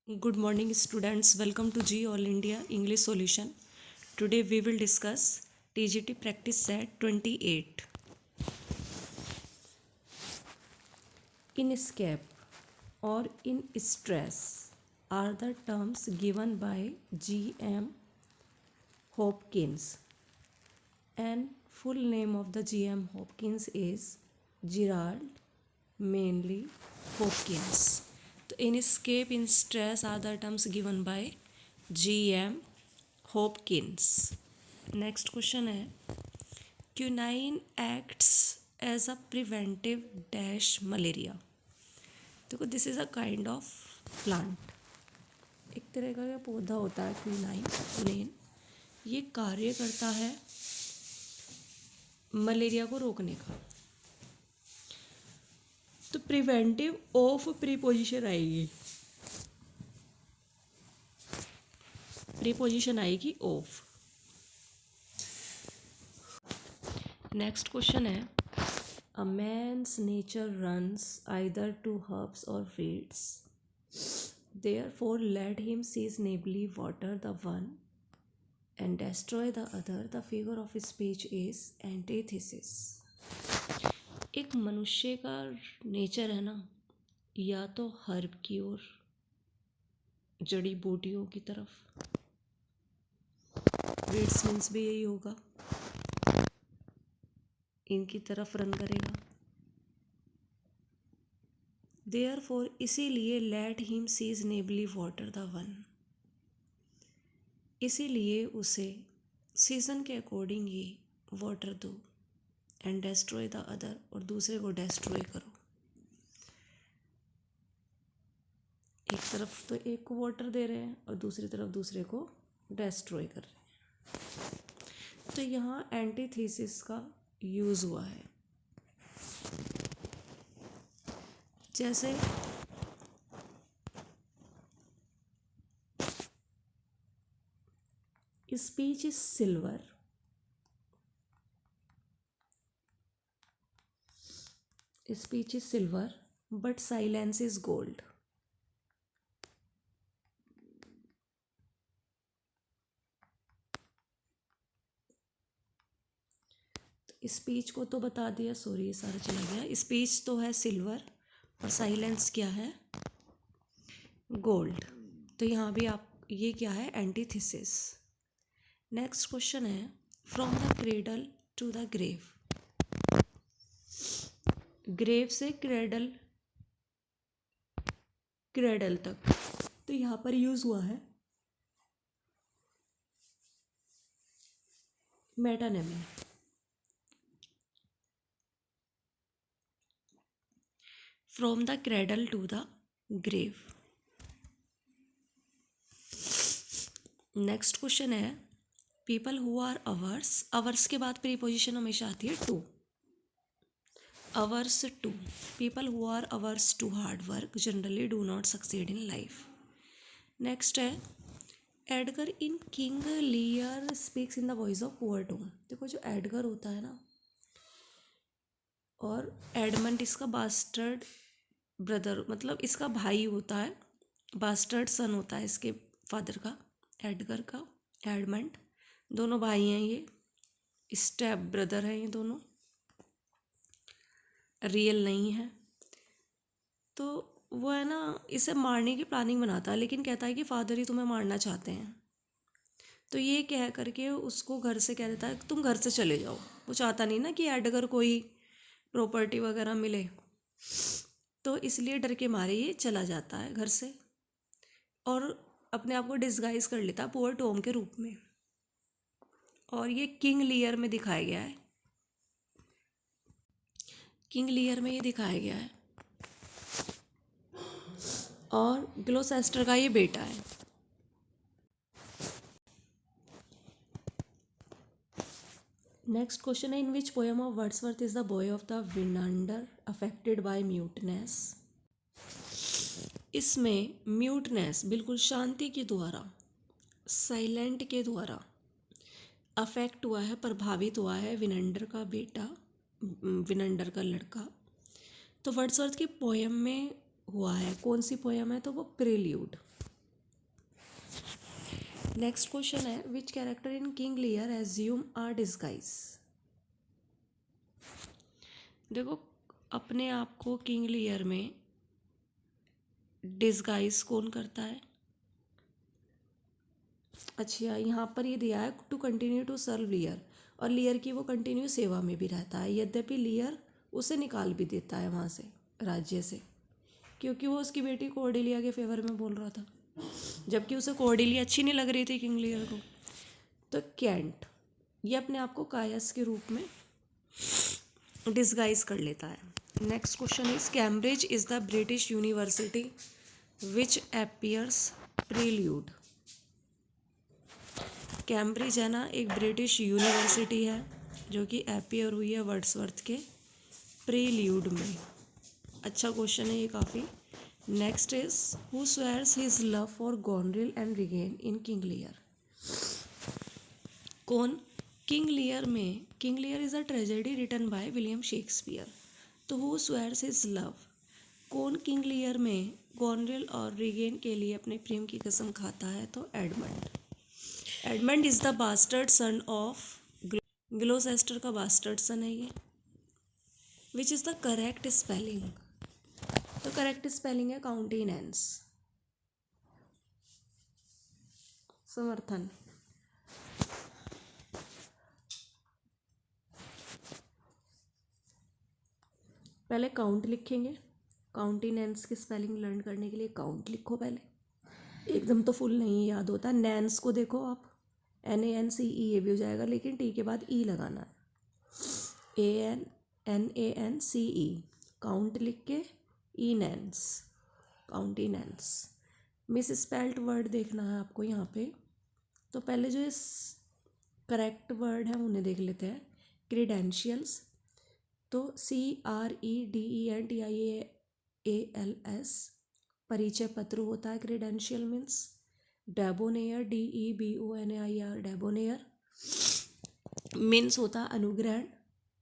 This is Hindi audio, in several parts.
Good morning, students. Welcome to G All India English Solution. Today we will discuss TGT Practice Set 28. In escape or in stress are the terms given by G.M. Hopkins. And full name of the G.M. Hopkins is Gerald Manley Hopkins. So in escape, in stress are the terms given by G.M. Hopkins. Next question है quinine acts as a preventive dash malaria. देखो this is a kind of plant. एक तरह का पौधा होता है क्यूनाइन. ये कार्य करता है मलेरिया को रोकने का. तो प्रिवेंटिव ऑफ प्रीपोजिशन आएगी. प्रीपोजिशन आएगी ऑफ. नेक्स्ट क्वेश्चन है a man's nature runs either to herbs और weeds. Therefore let him seasonably water the one and destroy the other. The figure of speech is antithesis. एक मनुष्य का नेचर है ना, या तो हर्ब की ओर, जड़ी बूटियों की तरफ, वीड्स मीन्स भी यही होगा, इनकी तरफ रन करेगा. Therefore इसीलिए let him seasonably water the one. इसीलिए उसे सीज़न के अकॉर्डिंग ही वाटर दो. एंड डेस्ट्रॉय द अदर, और दूसरे को डेस्ट्रॉय करो. एक तरफ तो एक को वाटर दे रहे हैं और दूसरी तरफ दूसरे को डेस्ट्रॉय कर रहे हैं. तो यहाँ एंटीथीसिस का यूज़ हुआ है. जैसे speech is silver, speech is silver but silence is gold. Speech को तो बता दिया, सॉरी ये सारा चला गया. स्पीच तो है सिल्वर और साइलेंस क्या है, गोल्ड. तो यहाँ भी आप ये क्या है, एंटीथीसिस. नेक्स्ट क्वेश्चन है from the cradle to the grave. Grave से क्रेडल, क्रेडल तक. तो यहाँ पर यूज हुआ है metonymy. From the cradle to the grave. Next question है people who are averse. Averse के बाद प्रीपोजिशन हमेशा आती है to. Averse to. People who are averse to hard work generally do not succeed in life. Next है Edgar in King Lear speaks in the voice of poor Tom. देखो जो एडगर होता है ना, और एडमंड इसका बास्टर्ड ब्रदर, मतलब इसका भाई होता है, बास्टर्ड सन होता है इसके फादर का, एडगर का. एडमंड दोनों भाई हैं, ये स्टेप ब्रदर हैं, ये दोनों रियल नहीं है. तो वो है ना, इसे मारने की प्लानिंग बनाता है, लेकिन कहता है कि फादर ही तुम्हें मारना चाहते हैं. तो ये कह करके उसको घर से कह देता है कि तुम घर से चले जाओ. वो चाहता नहीं ना कि एडगर कोई प्रॉपर्टी वगैरह मिले, तो इसलिए डर के मारे ये चला जाता है घर से, और अपने आप को डिस्गाइज कर लेता है पुअर टॉम के रूप में. और ये किंग लियर में दिखाया गया है. किंग लियर में ये दिखाया गया है, और ग्लोसेस्टर का ये बेटा है. नेक्स्ट क्वेश्चन है in which poem of Wordsworth is the boy of the Winander affected by muteness. इसमें म्यूटनेस बिल्कुल शांति के द्वारा, साइलेंट के द्वारा अफेक्ट हुआ है, प्रभावित हुआ है विनंडर का बेटा, विनंडर का लड़का. तो वर्ड्सवर्थ की पोएम में हुआ है. कौन सी पोएम है, तो वो प्रेल्यूड. नेक्स्ट क्वेश्चन है which character in King Lear assume or disguise. देखो अपने आप को किंग लियर में डिस्गाइज कौन करता है। अच्छा यहाँ पर ये दिया है to continue to serve Lear, और लियर की वो कंटिन्यू सेवा में भी रहता है, यद्यपि लियर उसे निकाल भी देता है वहाँ से, राज्य से, क्योंकि वो उसकी बेटी कॉर्डेलिया के फेवर में बोल रहा था, जबकि उसे कॉर्डेलिया अच्छी नहीं लग रही थी किंग लियर को। तो कैंट ये अपने आप को कायस के रूप में डिस्गाइज कर लेता है। Next question is Cambridge is the British university which appears prelude. Cambridge है ना एक ब्रिटिश यूनिवर्सिटी है जो कि एपियर हुई है वर्ड्सवर्थ के प्रील्यूड में। अच्छा क्वेश्चन है ये काफ़ी। Next is who swears his love for Goneril and Regan in King Lear. कौन किंग लियर में, King Lear is a tragedy written by William Shakespeare. तो हु स्वेयर्स हिज लव, कौन किंग लियर में गोनरिल और रिगेन के लिए अपने प्रेम की कसम खाता है। तो Edmund. Edmund is the bastard son of Gloucester का बास्टर्ड सन है ये। Which is the correct spelling. तो करेक्ट स्पेलिंग है काउंटेनेंस, समर्थन। पहले काउंट लिखेंगे, काउंटेनेंस की स्पेलिंग लर्न करने के लिए काउंट लिखो पहले, एकदम तो फुल नहीं याद होता। नैन्स को देखो आप, NANCE ये भी हो जाएगा, लेकिन टी के बाद ई लगाना है, ANNANCE। काउंट लिख के ई नैन्स, काउंटेनेंस। मिस स्पेल्ट वर्ड देखना है आपको यहाँ पे। तो पहले जो इस करेक्ट वर्ड है उन्हें देख लेते हैं। क्रीडेंशियल्स, तो CREDENTIALS परिचय पत्र होता है क्रीडेंशियल मीन्स। डेबोनेयर DEBONAIR डेबोनेयर मीन्स होता है अनुग्रहण।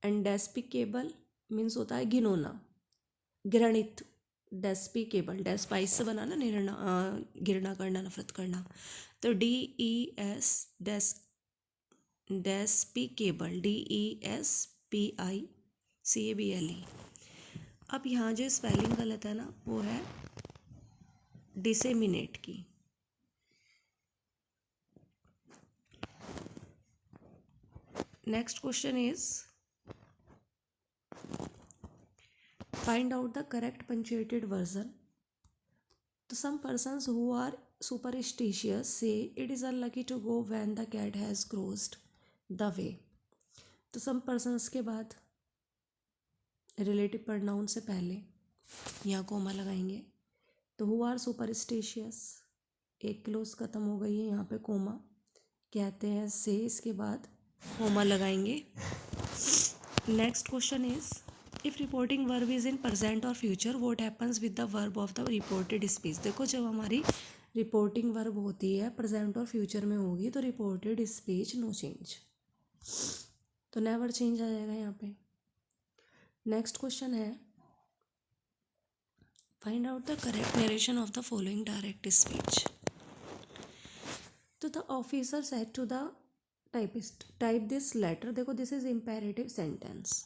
एंड डेस्पिकेबल मीन्स होता है घिनौना, घृणित। डेस्पिकेबल डेस्पाइस से बनाना, घृणा करना, नफरत करना। तो DES डेस्पिकेबल DESPICABLE। अब यहाँ जो स्पेलिंग गलत है ना वो है डिसेमिनेट की। Next question is find out the correct punctuated version. तो सम persons who are superstitious say it is unlucky to go when the cat has crossed the way। तो सम persons के बाद रिलेटिव प्रोनाउन से पहले यहाँ कोमा लगाएंगे। तो हु आर सुपरस्टिशियस, एक क्लोज ख़त्म हो गई है, यहाँ पे कोमा कहते हैं से, इसके बाद कोमा लगाएंगे। Next question is if reporting verb is in present और future what happens with the verb of the reported speech. देखो जब हमारी रिपोर्टिंग वर्ब होती है प्रेजेंट और फ्यूचर में होगी तो रिपोर्टेड स्पीच नो चेंज, तो नेवर चेंज आ जाएगा यहाँ पे। नेक्स्ट क्वेश्चन है find out the correct narration of the following direct speech. तो the officer said to the typist type this letter. देखो दिस इज इम्पेरेटिव सेंटेंस।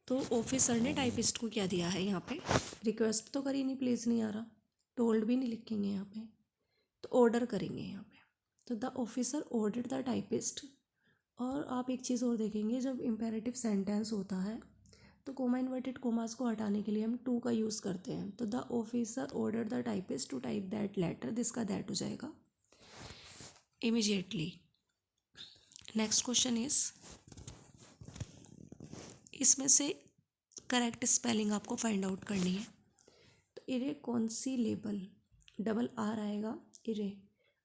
तो ऑफिसर ने टाइपिस्ट को क्या दिया है यहाँ पे, रिक्वेस्ट तो करी नहीं, प्लीज़ नहीं आ रहा, टोल्ड भी नहीं लिखेंगे यहाँ पे, तो ऑर्डर करेंगे यहाँ पे। तो the officer ordered the typist. और आप एक चीज़ और देखेंगे, जब इम्पेरेटिव सेंटेंस होता है तो कोमा इन्वर्टेड कोमास को हटाने के लिए हम टू का यूज़ करते हैं। तो the officer order the typist to type that letter, this का दैट हो जाएगा इमीजिएटली। नेक्स्ट क्वेश्चन इज इसमें से करेक्ट स्पेलिंग आपको फाइंड आउट करनी है। तो इरे कौन सी लेबल, डबल आर आएगा, इरे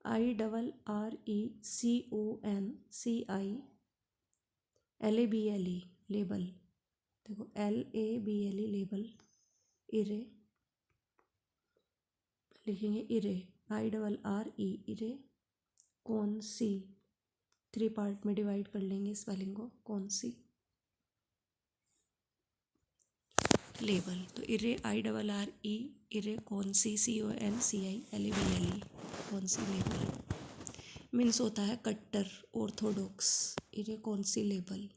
IRRECONCILABLE लेबल। देखो LABLE लेबल, इरे लिखेंगे, इरे IRRE इरे कौन सी, 3 पार्ट में डिवाइड कर लेंगे स्पेलिंग को, कौन सी लेबल। तो इरे IRRE इरे कौन सी CONCILABLE कौन सी लेबल। मीन्स होता है कट्टर, ऑर्थोडॉक्स, इरेकॉन्सिलेबल।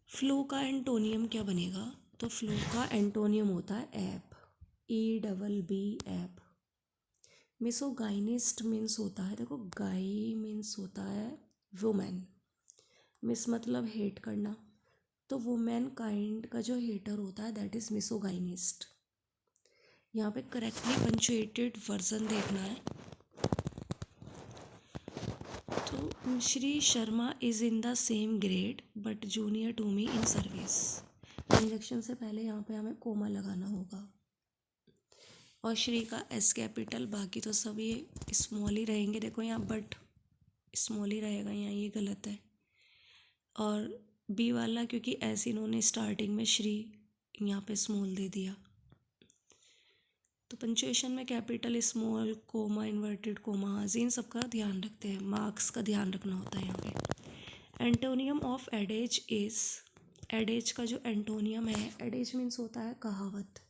फ्लो का एंटोनियम क्या बनेगा? तो फ्लो का एंटोनियम होता है एब, EBB एब। मिसोगाइनिस्ट मीन्स होता है, देखो गाई मीन्स होता है वुमेन, मिस मतलब हेट करना, तो वुमेन काइंड का जो हेटर होता है दैट इज़ मिसोगाइनिस्ट। यहाँ पे करेक्टली पंचुएटेड वर्जन देखना है। तो Shri Sharma is in the same grade but junior to me in service. Conjunction से पहले यहाँ पे हमें कोमा लगाना होगा। और श्री का एस कैपिटल, बाकी तो सब ये स्मॉल ही रहेंगे। देखो यहाँ बट स्मॉल ही रहेगा, यहाँ ये गलत है। और बी वाला क्योंकि ऐसे इन्होंने स्टार्टिंग में श्री यहाँ पे स्मॉल दे दिया, तो पंचुएशन में capital, small, comma, inverted comma, इन सब का ध्यान रखते हैं, मार्क्स का ध्यान रखना होता है यहाँ पे। एंटोनियम ऑफ एडेज इज, एडेज का जो एंटोनियम है, एडेज मीन्स होता है कहावत,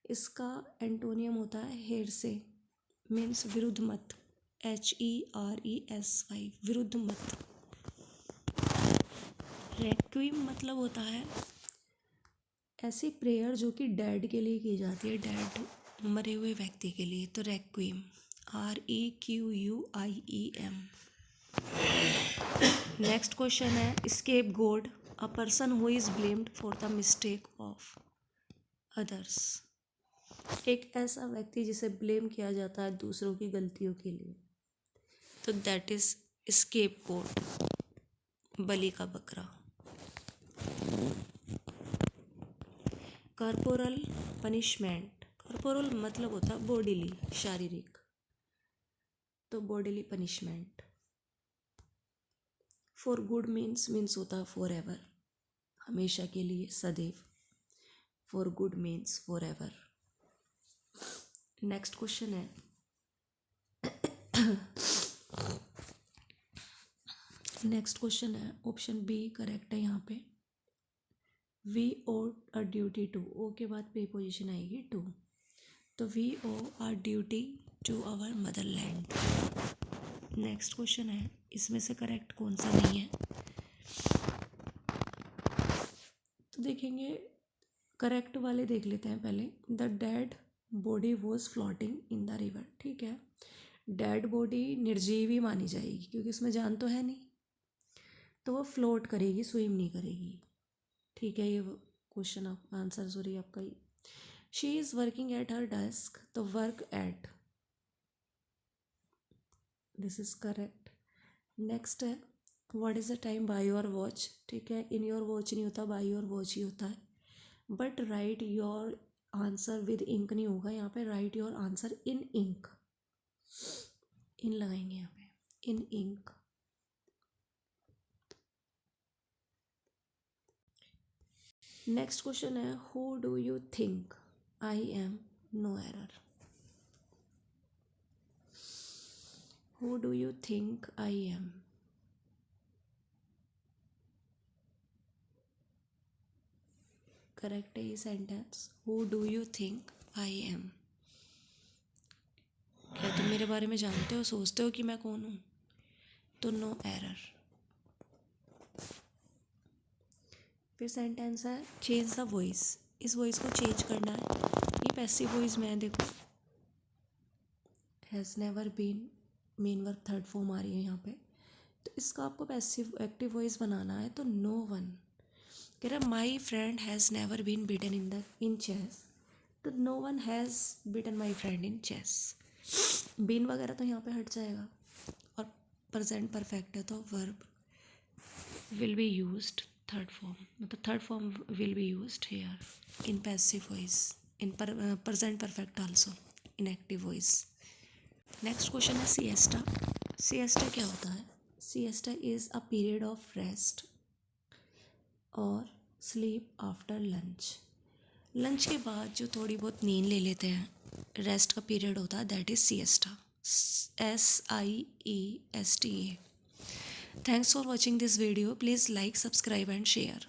इसका एंटोनियम होता है हेरसे, मीन्स विरुद्ध मत, HERESY, विरुद्ध मत। रेक्विम मतलब होता है ऐसी प्रेयर जो कि डेड के लिए की जाती है, डेड मरे हुए व्यक्ति के लिए, तो रेक्विम, REQUIEM। नेक्स्ट क्वेश्चन है स्केप गोड, a person who is blamed for the mistake of others. एक ऐसा व्यक्ति जिसे ब्लेम किया जाता है दूसरों की गलतियों के लिए, तो दैट इज स्केप गोड, बलि का बकरा। कॉर्पोरल पनिशमेंट, कॉर्पोरल मतलब होता है बॉडीली, शारीरिक, तो bodily punishment. For good means होता है फॉर एवर, हमेशा के लिए, सदैव। For good means forever. Next question है नेक्स्ट क्वेश्चन है ऑप्शन बी करेक्ट है यहाँ पे। We owe a duty to, owe के बाद प्रीपोजिशन आएगी टू, तो we owe our duty to our motherland. Next question है इसमें से करेक्ट कौन सा नहीं है, तो देखेंगे करेक्ट वाले देख लेते हैं पहले। The dead body was floating in the river, ठीक है, डेड बॉडी निर्जीव ही मानी जाएगी क्योंकि उसमें जान तो है नहीं, तो वो फ्लोट करेगी, स्विम नहीं करेगी, ठीक है। ये क्वेश्चन आप आंसर सॉरी आपका ही। She is working at her desk, तो work at, this is correct. Next है what is the time by your watch, ठीक है, इन योर वॉच नहीं होता, बाय योर वॉच ही होता है। But write your answer with ink नहीं होगा, यहाँ पे write your answer in ink, in लगाएंगे यहाँ पे, इन इंक। नेक्स्ट क्वेश्चन है who do you think I am, no error. Who do you think I am, correct है ये sentence, who do you think I am. क्या तुम मेरे बारे में जानते हो, सोचते हो कि मैं कौन हूँ, तो नो एरर। फिर सेंटेंस है चेंज द वॉइस, इस वॉइस को चेंज करना है। ये पैसिव वॉइस में देखो, has never been, main verb third form आ रही है यहाँ पे, तो इसका आपको पैसिव एक्टिव वॉइस बनाना है, तो नो वन। कह रहा my friend has never been beaten in chess, तो no one has beaten my friend in chess. Been वगैरह तो यहाँ पे हट जाएगा, और प्रेजेंट परफेक्ट है तो verb will be used third form, मतलब third form will be used here in passive voice, in present perfect also, in active voice. Next question है सिएस्टा। सिएस्टा क्या होता है? Siesta is a period of rest और स्लीप आफ्टर लंच। लंच के बाद जो थोड़ी बहुत नींद ले लेते हैं, रेस्ट का पीरियड होता है, that is siesta, SIESTA। Thanks for watching this video. Please like, subscribe and share.